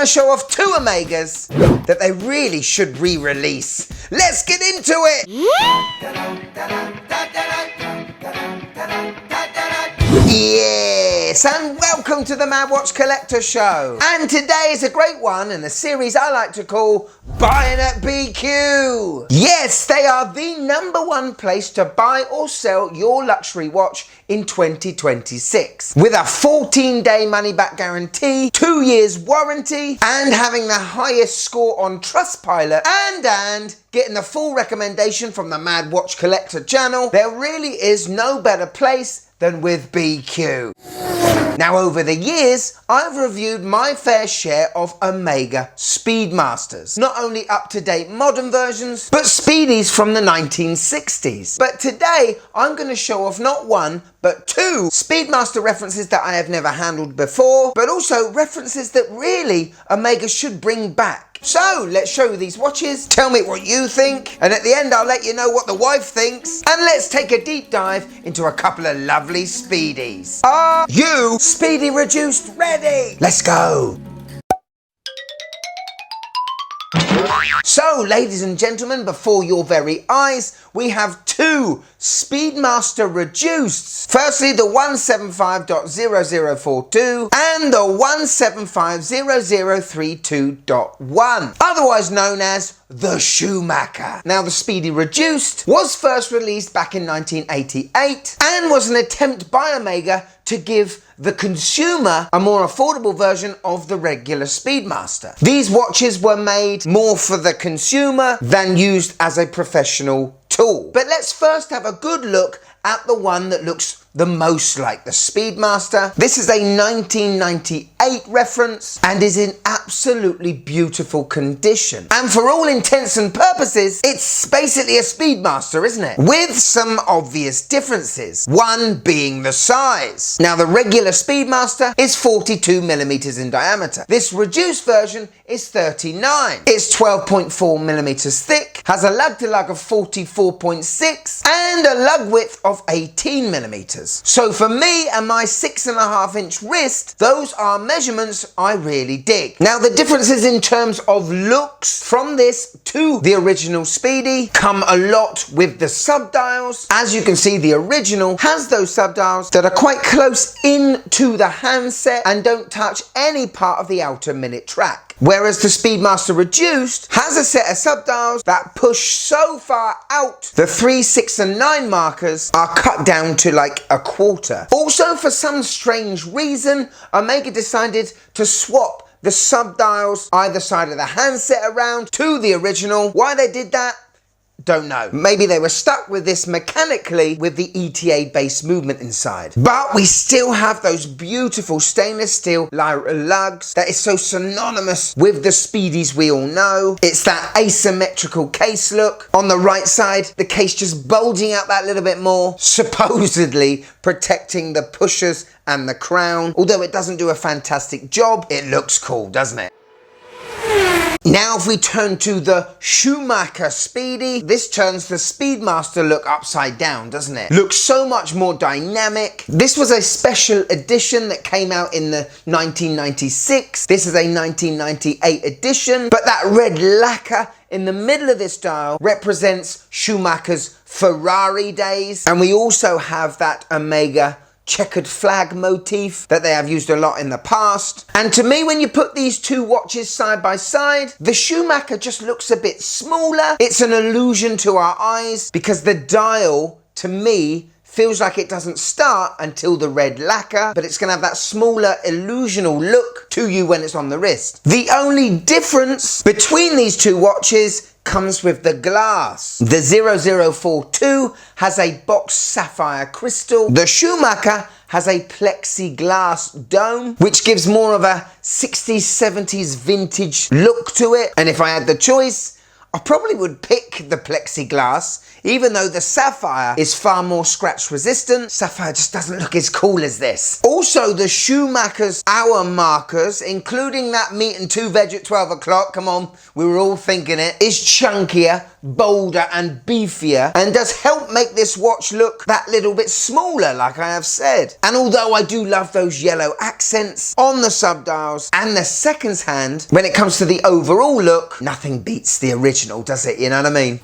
to show off two Omegas that they really should re-release. Let's get into it! Yes, and welcome to the Mad Watch Collector Show. And today is a great one in a series I like to call Buying at BQ. Yes, they are the #1 place to buy or sell your luxury watch in 2026. With a 14-day money-back guarantee, 2 years warranty, and having the highest score on Trustpilot, and getting the full recommendation from the Mad Watch Collector channel, there really is no better place than with BQ. Now, over the years, I've reviewed my fair share of Omega Speedmasters. Not only up-to-date modern versions, but Speedies from the 1960s. But today, I'm going to show off not one, but two Speedmaster references that I have never handled before, but also references that really Omega should bring back. So, let's show you these watches, tell me what you think, and at the end I'll let you know what the wife thinks, and let's take a deep dive into a couple of lovely Speedies. Are you Speedy Reduced ready? Let's go! So, ladies and gentlemen, before your very eyes, we have two Speedmaster Reduceds. Firstly, the 175.0042 and the 175.0032.1, otherwise known as the Schumacher. Now, the Speedy Reduced was first released back in 1988 and was an attempt by Omega to give the consumer a more affordable version of the regular Speedmaster. These watches were made more for the consumer than used as a professional tool. But let's first have a good look at the one that looks the most like the Speedmaster. This is a 1998 reference and is in absolutely beautiful condition. And for all intents and purposes, it's basically a Speedmaster, isn't it? With some obvious differences. One being the size. Now, the regular Speedmaster is 42mm in diameter. This reduced version is 39. It's 12.4mm thick, has a lug-to-lug of 44.6 and a lug width of 18mm. So for me and my 6.5-inch wrist, those are measurements I really dig. Now, the differences in terms of looks from this to the original Speedy come a lot with the subdials. As you can see, the original has those subdials that are quite close into the handset and don't touch any part of the outer minute track. Whereas the Speedmaster Reduced has a set of subdials that push so far out, the 3, 6 and 9 markers are cut down to like a quarter. Also, for some strange reason, Omega decided to swap the subdials either side of the handset around to the original. Why they did that? Don't know. Maybe they were stuck with this mechanically with the ETA based movement inside. But we still have those beautiful stainless steel Lyra lugs that is so synonymous with the Speedies we all know. It's that asymmetrical case look. On the right side, the case just bulging out that little bit more, supposedly protecting the pushers and the crown. Although it doesn't do a fantastic job, it looks cool, doesn't it? Now, if we turn to the Schumacher Speedy, this turns the Speedmaster look upside down, doesn't it? Looks so much more dynamic. This was a special edition that came out in the 1996. This is a 1998 edition, but that red lacquer in the middle of this dial represents Schumacher's Ferrari days. And we also have that Omega checkered flag motif that they have used a lot in the past. And to me, when you put these two watches side by side, the Schumacher just looks a bit smaller. It's an illusion to our eyes because the dial, to me, feels like it doesn't start until the red lacquer, but it's going to have that smaller illusional look to you when it's on the wrist. The only difference between these two watches comes with the glass. The 0042 has a boxed sapphire crystal. The Schumacher has a plexiglass dome, which gives more of a 60s, 70s vintage look to it. And if I had the choice, I probably would pick the plexiglass, even though the sapphire is far more scratch resistant. Sapphire just doesn't look as cool as this. Also, the Schumacher's hour markers, including that meat and 2 veg at 12 o'clock, come on, we were all thinking it, is chunkier, bolder and beefier, and does help make this watch look that little bit smaller, like I have said. And although I do love those yellow accents on the subdials and the seconds hand, when it comes to the overall look, nothing beats the original, does it? You know what I mean?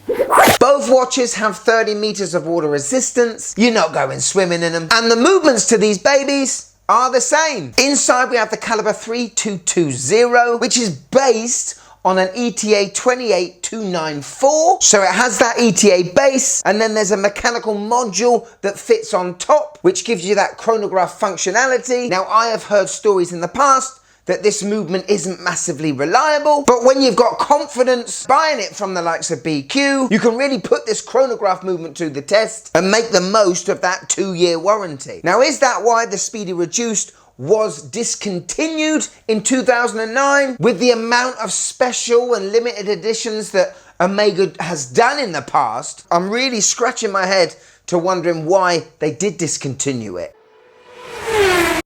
Both watches have 30 meters of water resistance. You're not going swimming in them. And the movements to these babies are the same. Inside we have the caliber 3220, which is based on an ETA 28294. So it has that ETA base, and then there's a mechanical module that fits on top, which gives you that chronograph functionality. Now, I have heard stories in the past that this movement isn't massively reliable, but when you've got confidence buying it from the likes of BQ, you can really put this chronograph movement to the test and make the most of that 2-year warranty. Now, is that why the Speedy Reduced was discontinued in 2009? With the amount of special and limited editions that Omega has done in the past, I'm really scratching my head to wondering why they did discontinue it.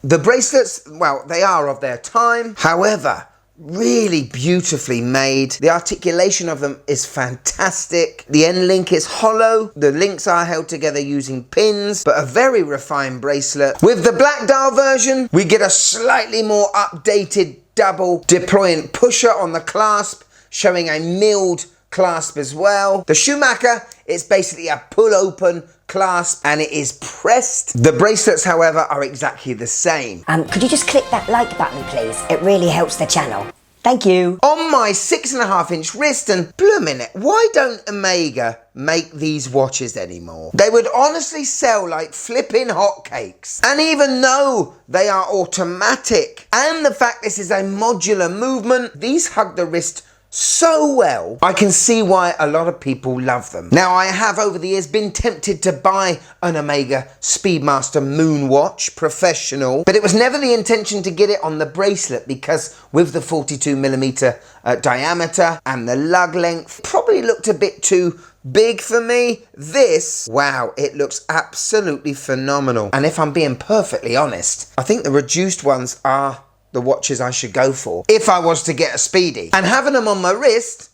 The bracelets, well, they are of their time. However, really beautifully made. The articulation of them is fantastic. The end link is hollow. The links are held together using pins, but a very refined bracelet. With the black dial version, we get a slightly more updated double deployant pusher on the clasp, showing a milled clasp as well. The Schumacher, it's basically a pull open clasp and it is pressed. The bracelets, however, are exactly the same. Could you just click that like button, please? It really helps the channel. Thank you. On my 6.5-inch wrist, and blooming it, why don't Omega make these watches anymore? They would honestly sell like flipping hotcakes. And even though they are automatic, and the fact this is a modular movement, these hug the wrist so well, I can see why a lot of people love them. Now, I have over the years been tempted to buy an Omega Speedmaster Moon Watch Professional, but it was never the intention to get it on the bracelet because with the 42mm diameter and the lug length, it probably looked a bit too big for me. This, wow, it looks absolutely phenomenal. And if I'm being perfectly honest, I think the reduced ones are the watches I should go for if I was to get a Speedy. And having them on my wrist,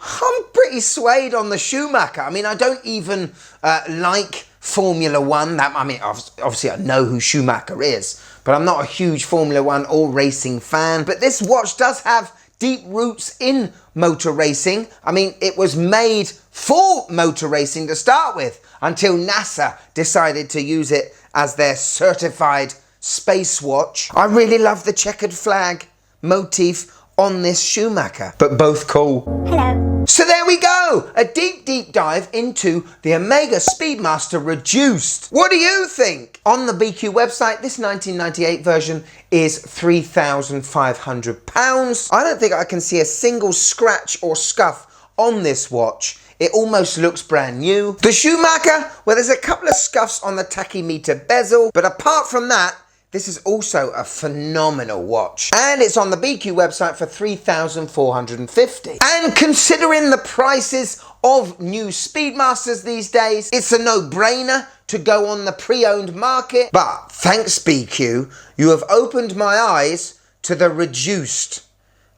I'm pretty swayed on the Schumacher. I mean, I don't even like Formula One. I mean, obviously I know who Schumacher is, but I'm not a huge Formula One or racing fan. But this watch does have deep roots in motor racing. I mean, it was made for motor racing to start with until NASA decided to use it as their certified space watch. I really love the checkered flag motif on this Schumacher, but both cool. Hello. So there we go, a deep dive into the Omega Speedmaster Reduced. What do you think? On the BQ website, this 1998 version is £3,500. I don't think I can see a single scratch or scuff on this watch. It almost looks brand new. The Schumacher, well, there's a couple of scuffs on the tachymeter bezel, but apart from that, this is also a phenomenal watch. And it's on the BQ website for $3,450. And considering the prices of new Speedmasters these days, it's a no-brainer to go on the pre-owned market. But thanks BQ, you have opened my eyes to the Reduced.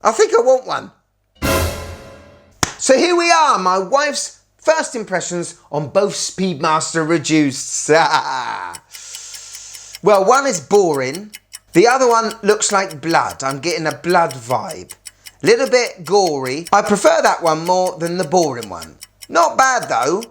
I think I want one. So here we are, my wife's first impressions on both Speedmaster Reduced. Well, one is boring. The other one looks like blood. I'm getting a blood vibe. Little bit gory. I prefer that one more than the boring one. Not bad though.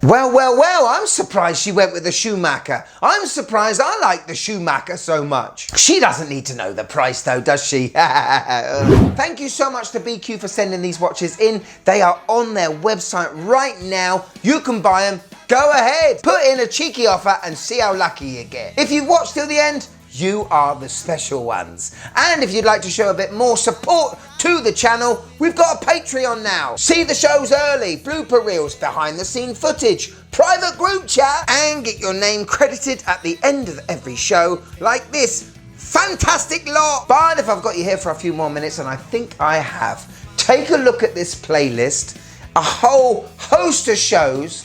Well, I'm surprised she went with the Schumacher. I'm surprised I like the Schumacher so much. She doesn't need to know the price though, does she? Thank you so much to BQ for sending these watches in. They are on their website right now. You can buy them. Go ahead, put in a cheeky offer and see how lucky you get. If you've watched till the end, you are the special ones. And if you'd like to show a bit more support to the channel, we've got a Patreon now. See the shows early, blooper reels, behind the scene footage, private group chat, and get your name credited at the end of every show, like this fantastic lot. But if I've got you here for a few more minutes, and I think I have, take a look at this playlist. A whole host of shows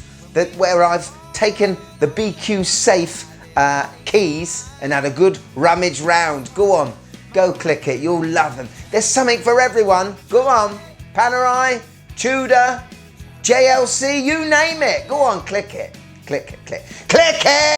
where I've taken the BQ safe keys and had a good rummage round. Go on, go click it, you'll love them. There's something for everyone. Go on, Panerai, Tudor, JLC, you name it. Go on, click it, click it, click it.